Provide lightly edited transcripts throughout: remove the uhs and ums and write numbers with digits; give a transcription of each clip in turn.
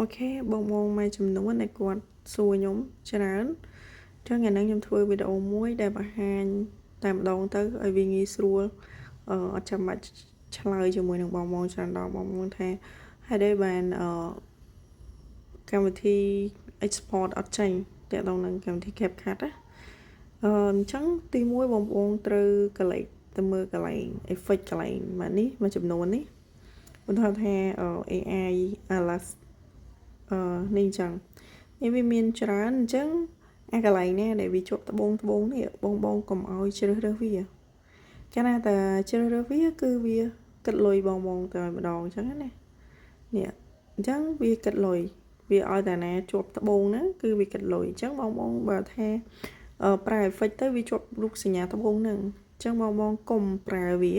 ok bong mai chùm đúng này quạt xua nhómច្រើនcho ngày nay nhómធ្វើvideoមួយដែលបង្ហាញតែម្ដងទៅឲ្យវាងាយស្រួលអត់ចាំបាច់ឆ្លើយជាមួយនឹងបងច្រើនដល់បងថាហើយដែរបានកម្មវិធី export អត់ចេញតាក់ទងនឹងកម្មវិធី CapCut ណាអញ្ចឹងទី1បងប្អូនត្រូវកលេចទៅមើលកន្លែង effect កន្លែងមកនេះមួយចំនួននេះបន្តថា AI Alas នេះអញ្ចឹងវាមានច្រើនអញ្ចឹងអាកន្លែងណាដែលវាជាប់ត្បូងនេះបងកុំឲ្យជ្រើសរើសវាកាលណាតែជ្រើសរើសវាគឺវាគិតលុយបងតែម្ដងអញ្ចឹងណានេះអញ្ចឹងវាគិតលុយវាឲ្យតែណាជាប់ត្បូងហ្នឹងគឺវាគិតលុយអញ្ចឹងបងបើថាប្រើ effect ទៅវាជាប់រូបសញ្ញាត្បូងហ្នឹងអញ្ចឹងបងកុំប្រើវា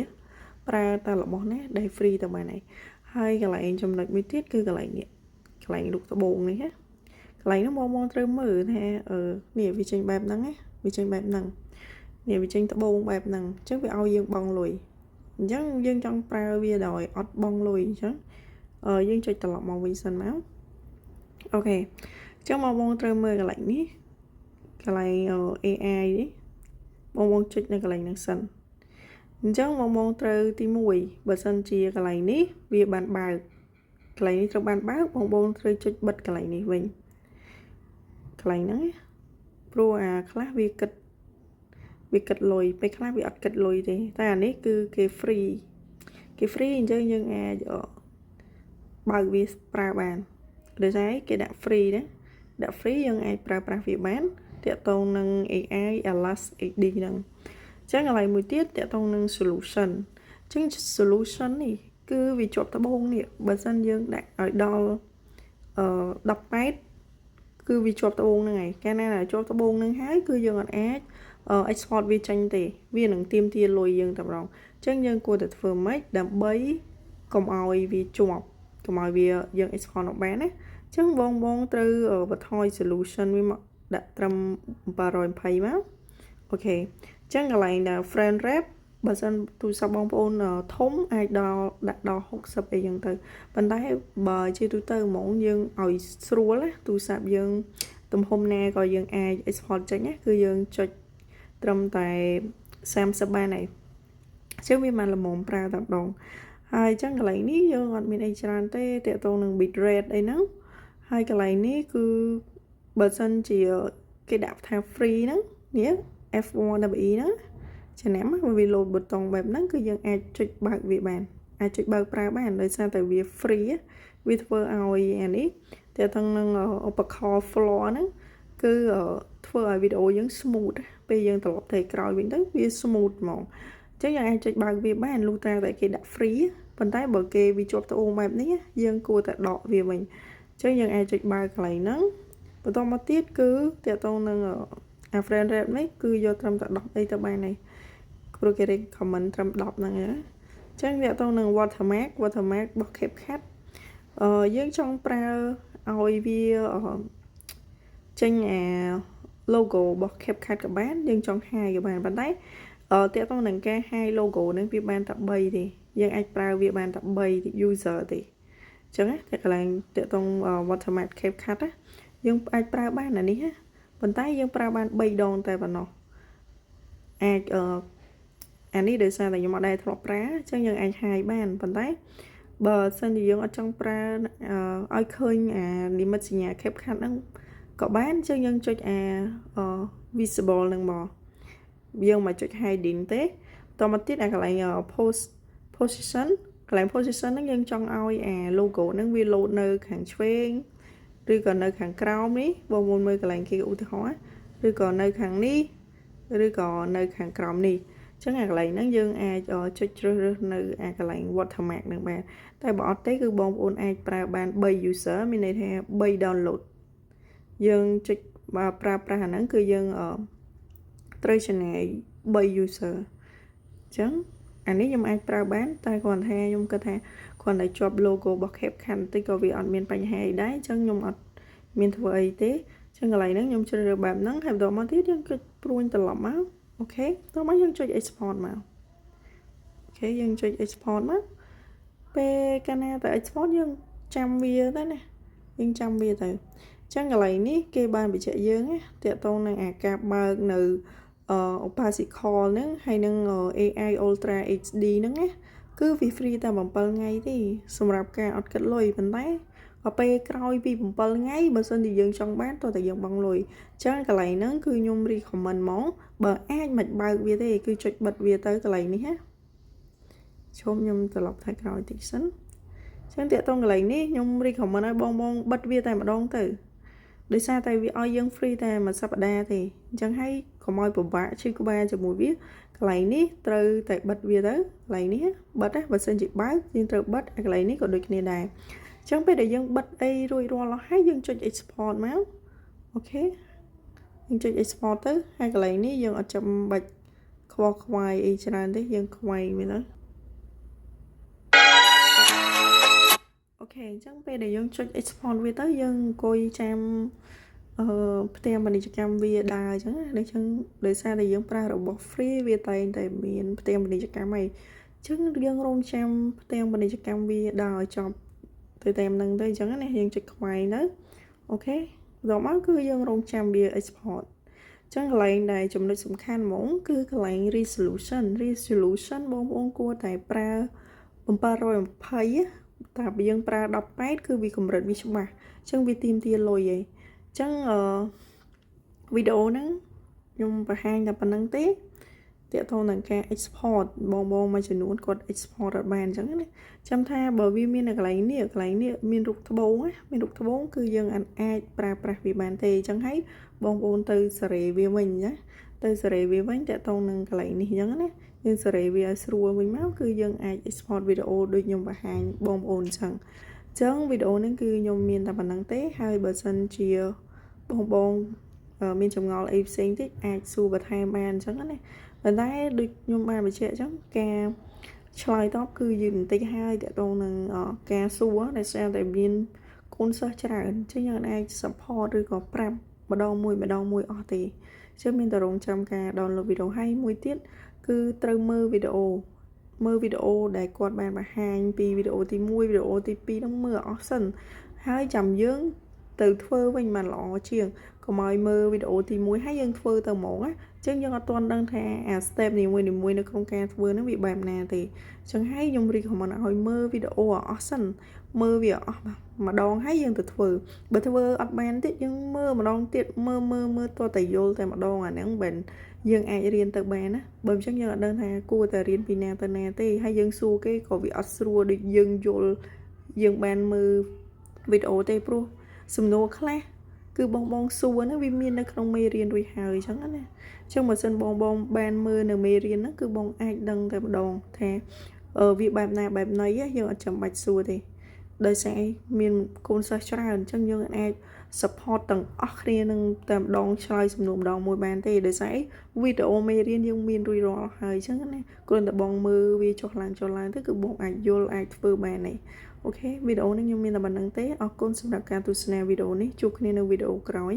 ប្រើតែរបស់ណាដែល free ទៅបានហើយហើយកន្លែងចំណុចមួយទៀតគឺកន្លែងនេះកន្លែងរូបត្បូងនេះណាកន្លែងនោះបងត្រូវមើលថានេះវាចេញបែបហ្នឹងណាវាចេញបែបហ្នឹងនេះវាចេញត្បូងបែបហ្នឹងអញ្ចឹងវាឲ្យយើងបង់លុយអញ្ចឹងយើងចង់ប្រើវាដោយអត់បង់លុយអញ្ចឹងយើងចុចត្រឡប់មកវិញសិនមកអូខេអញ្ចឹងបងត្រូវមើលកន្លែងនេះកន្លែង AI នេះបងចុចនៅកន្លែងហ្នឹងសិនអញ្ចឹងបងត្រូវទី1បើសិនជាកន្លែងនេះវាបានបើកកន្លែងនេះត្រូវបានបើកបងត្រូវចុចបិទកន្លែងនេះវិញកន្លែងហ្នឹងព្រោះអាខ្លះវាគិតលុយពេលខ្លះវាអត់គិតលុយទេតែអានេះគឺគេ free អញ្ចឹងយើងអាចបើកវាប្រើបានដោយសារគេដាក់ free ណាដាក់ free យើងអាចប្រើប្រាស់វាបានតាក់ទងនឹង AI Alas HD ហ្នឹងអញ្ចឹងកន្លែងមួយទៀតតាក់ទងនឹង solution អញ្ចឹង solution នេះគឺវាជាប់ត្បូងនេះបើសិនយើងដាក់ឲ្យដល់10ម៉ែត្រគឺវាជាប់ត្បូងហ្នឹងហើយកាលណាជាប់ត្បូងហ្នឹងហើយគឺយើងអត់អាចexport វាចេញទេវានឹងទាមទារលុយយើងតែម្ដងអញ្ចឹងយើងគួរតែធ្វើម៉េចដើម្បីកុំឲ្យវាជាប់កុំឲ្យវាយើង export អត់បានណាអញ្ចឹងបងត្រូវបន្ថយ solution វាមកដាក់ត្រឹម720មកអូខេអញ្ចឹងកន្លែងដែល frame rate បើសិនទូរស័ព្ទបងប្អូនធំអាចដាក់ដល់60អីចឹងទៅប៉ុន្តែបើជាទូទៅហ្មងយើងឲ្យស្រួលណាទូរស័ព្ទយើងទំហំណាក៏យើងអាច export ចេញណាគឺយើងចុចត្រឹមតែ30បានហើយអញ្ចឹងវាមិនល្មមប្រើតែម្ដងហើយអញ្ចឹងកន្លែងនេះយើងអត់មានអីច្រើនទេតាក់ទងនឹង bit rate អីហ្នឹងហើយកន្លែងនេះគឺបើសិនជាគេដាក់ថា free ហ្នឹងនេះ F1WE ហ្នឹងចំណាំវាលោតប៊ូតុងបែបហ្នឹងគឺយើងអាចចុចបើកវាបានអាចចុចបើកប្រើបានដោយសារតែវា free វាធ្វើឲ្យអានេះតែទាំងនឹងឧបករណ៍ floor ហ្នឹងគឺធ្វើឲ្យវីដេអូយើង smooth ពេលយើងត្រឡប់ទៅក្រោយវិញទៅវា smooth ហ្មងអញ្ចឹងយើងអាចចុចបើកវាបានលុះត្រាតែគេដាក់ free ប៉ុន្តែបើគេវាជាប់ត្បូងបែបនេះយើងគួរតែដកវាវិញអញ្ចឹងយើងអាចចុចបើកកន្លែងហ្នឹងបន្តមកទៀតគឺតាក់ទងនឹងអា frame rate នេះគឺយកត្រឹមតែ10អីទៅបានហើយព្រោះគេ recommend ត្រឹម10ហ្នឹងណាអញ្ចឹងតាក់ទងនឹង watermark របស់ CapCut យើងចង់ប្រើឲ្យវាចេញអា logo របស់ CapCut ក៏បានយើងចង់ hide ក៏បានប៉ុន្តែតាក់ទងនឹងការ hide logo ហ្នឹងវាបានតែ3ទេយើងអាចប្រើវាបានតែ3 user ទេអញ្ចឹងណាតែកន្លែងតាក់ទង watermark CapCut ណាយើងអាចប្រើបានអានេះណាប៉ុន្តែយើងប្រើបាន3ដងតែប៉ុណ្ណោះអាចអានេះដោយសារតែខ្ញុំអត់ដែរធ្លាប់ប្រើអញ្ចឹងយើងអាច hide បានប៉ុន្តែបើសិនជាយើងអត់ចង់ប្រើឲ្យឃើញអា limit សញ្ញា CapCut ហ្នឹងក៏បានអញ្ចឹងយើងចុចអា visible ហ្នឹងមកយើងមកចុច hiding ទេតមកទៀតអាកន្លែង position កន្លែង position ហ្នឹងយើងចង់ឲ្យអា logo ហ្នឹងវាលោតនៅខាងឆ្វេងឬក៏នៅខាងក្រោមនេះបងប្អូនមើលកន្លែងគេឧទាហរណ៍ឬក៏នៅខាងនេះឬក៏នៅខាងក្រោមនេះអញ្ចឹងអាកន្លែងហ្នឹងយើងអាចចុចជ្រើសរើសនៅអាកន្លែង watermark ហ្នឹងបានតែបើអត់ទេគឺបងប្អូនអាចប្រើបាន3 user មានន័យថា3 download យើងចុចប្រើប្រាស់អាហ្នឹងគឺយើងត្រូវចំណាយ3 user អញ្ចឹងអានេះខ្ញុំអាចប្រើបានតែគ្រាន់តែខ្ញុំគិតថាគ្រាន់តែជាប់ logo របស់ CapCut តិចក៏វាអត់មានបញ្ហាអីដែរអញ្ចឹងខ្ញុំអត់មានធ្វើអីទេអញ្ចឹងកន្លែងហ្នឹងខ្ញុំជ្រើសរើសបែបហ្នឹងហើយបន្តមកទៀតយើងគិតព្រួញត្រឡប់មកអូខេតោះមកយើងចុច export មកអូខេយើងចុច export មកពេលកាលណាទៅ export យើងចាំវាទៅណា យើងចាំវាទៅចឹងកន្លែងនេះគេបានបញ្ជាក់យើងណាតើតោងនឹងអាការបើកនៅOpacical ហ្នឹងហើយនឹង AI Ultra HD ហ្នឹងណាគឺវា free តែ7ថ្ងៃទេសម្រាប់ការអត់គិតលុយប៉ុន្តែពេលក្រោយពី7ថ្ងៃបើសិនជាយើងចង់បានតើយើងបង់លុយចឹងកន្លែងហ្នឹងគឺខ្ញុំ recommend ហ្មងបើអាចមិនបើកវាទេគឺចុចបិទវាទៅកន្លែងនេះណាខ្ញុំត្រឡប់ថែក្រោយតិចសិនចឹងតើតោងកន្លែងនេះខ្ញុំ recommend ឲ្យបងបិទវាតែម្ដងទៅដោយសារតែវាឲ្យយើង free តែមួយសប្តាហ៍ទេអញ្ចឹងហើយកុំឲ្យពិបាកឈឺក្បាលជាមួយវាកន្លែងនេះត្រូវតែបិទវាទៅកន្លែងនេះបិទណាបើសិនជាបើកយើងត្រូវបិទកន្លែងនេះក៏ដូចគ្នាដែរអញ្ចឹងពេលដែលយើងបិទអីរួចរាល់ហើយយើងចុច export មកអូខេយើងចុច export ទៅហើយកន្លែងនេះយើងអត់ចាំបាច់ខ្វល់ខ្វាយអីច្រើនទេយើងខ្វាយវាទៅអូខេអញ្ចឹងពេលដែលយើងចុច export វាទៅយើងអង្គុយចាំផ្ទាំងពាណិជ្ជកម្មវាដើរអញ្ចឹងណាដូចចឹងដោយសារតែយើងប្រើរបស់ free វាតែងតែមានផ្ទាំងពាណិជ្ជកម្មហើយអញ្ចឹងយើងរងចាំផ្ទាំងពាណិជ្ជកម្មវាដើរឲ្យចប់ទៅតាមហ្នឹងទៅអញ្ចឹងណាយើងចុចខ្វែងទៅអូខេដល់មកគឺយើងរងចាំវា export អញ្ចឹងកន្លែងដែលចំណុចសំខាន់ហ្មងគឺកន្លែង resolution បងប្អូនគួរតែប្រើ720តែបើយើងប្រើ18គឺវាកម្រិតវាច្បាស់អញ្ចឹងវាទាមទារលុយឯងអញ្ចឹងវីដេអូហ្នឹងខ្ញុំបង្ហាញតែប៉ុណ្្នឹងទេតើតោះនឹងការ export បងមួយចំនួនគាត់ export អត់បានអញ្ចឹងណាចាំថាបើវាមាននៅកន្លែងនេះមានរូបត្បូងណាមានរូបត្បូងគឺយើងអាចប្រើប្រាស់វាបានទេអញ្ចឹងហើយបងប្អូនទៅសេរីវាវិញណាទៅសេរីវាវិញតើតោះនឹងកន្លែងនេះអញ្ចឹងណាយើងសេរីវាឲ្យស្រួលវិញមកគឺយើងអាច export វីដេអូដូចខ្ញុំបង្ហាញបងប្អូនអញ្ចឹងវីដេអូនេះគឺខ្ញុំមានតែប៉ុណ្្នឹងទេហើយបើសិនជាបងមានចម្ងល់អីផ្សេងតិចអាចសួរបន្ថែមបានអញ្ចឹងណាប៉ុន្តែដូចខ្ញុំបានបញ្ជាក់អញ្ចឹងការឆ្លើយតបគឺយឺតបន្តិចហើយតើតោងនឹងការសួរដែលស្អាតតែមានកូនសិស្សច្រើនអញ្ចឹងយើងអាច support ឬក៏ប្រាប់ម្ដងមួយអស់ទេអញ្ចឹងមានតែរងចាំការ download វីដេអូហើយមួយទៀតគឺត្រូវមើលវីដេអូដែលគាត់បានបង្ហាញពីវីដេអូទី1វីដេអូទី2ហ្នឹងមើលអស់សិនហើយចាំយើងទៅធ្វើវិញបានល្អជាងកុំឲ្យមើលវីដេអូទី1ហើយយើងធ្វើទៅហ្មងណាអញ្ចឹងយើងអត់ទាន់ដឹងថាអា step នីមួយនៅក្នុងការធ្វើហ្នឹងវាបែបណាទេអញ្ចឹងហើយខ្ញុំ recommend ឲ្យមើលវីដេអូអស់សិនមើលវាអស់ម្ដងហើយយើងទៅធ្វើបើធ្វើអត់បានទៀតយើងមើលម្ដងទៀតមើលតតែយល់តែម្ដងអាហ្នឹងមិនយើងអាចរៀនទៅបានណាបើអញ្ចឹងយើងអត់ដឹងថាគួរតែរៀនពីណាទៅណាទេហើយយើងសួរគេក៏វាអត់ស្រួលដូចយើងយល់យើងបានមើលវីដេអូទេព្រោះសំណួរខ្លះគឺបងសួរហ្នឹងវាមាននៅក្នុងមេរៀនរួចហើយអញ្ចឹងណាអញ្ចឹងបើសិនបងបានមើលនៅមេរៀនហ្នឹងគឺបងអាចដឹងតែម្ដងថាវាបែបណាបែបណីយើងអត់ចាំបាច់សួរទេដោយសារមានកូនសិស្សច្រើនអញ្ចឹងយើងអាច support ទាំងអស់គ្នានឹងតែម្ដងឆ្លើយសំណួរម្ដងមួយបានទេដោយសារវីដេអូមេរៀនយើងមានរួចរាល់ហើយអញ្ចឹងណាគ្រាន់តែបងមើលវាចុះឡើងទៅគឺបងអាចយល់អាចធ្វើបានទេអូខេវីដេអូនេះខ្ញុំមានតែប៉ុណ្្នឹងទេអរគុណសម្រាប់ការទស្សនាវីដេអូនេះជួបគ្នានៅវីដេអូក្រោយ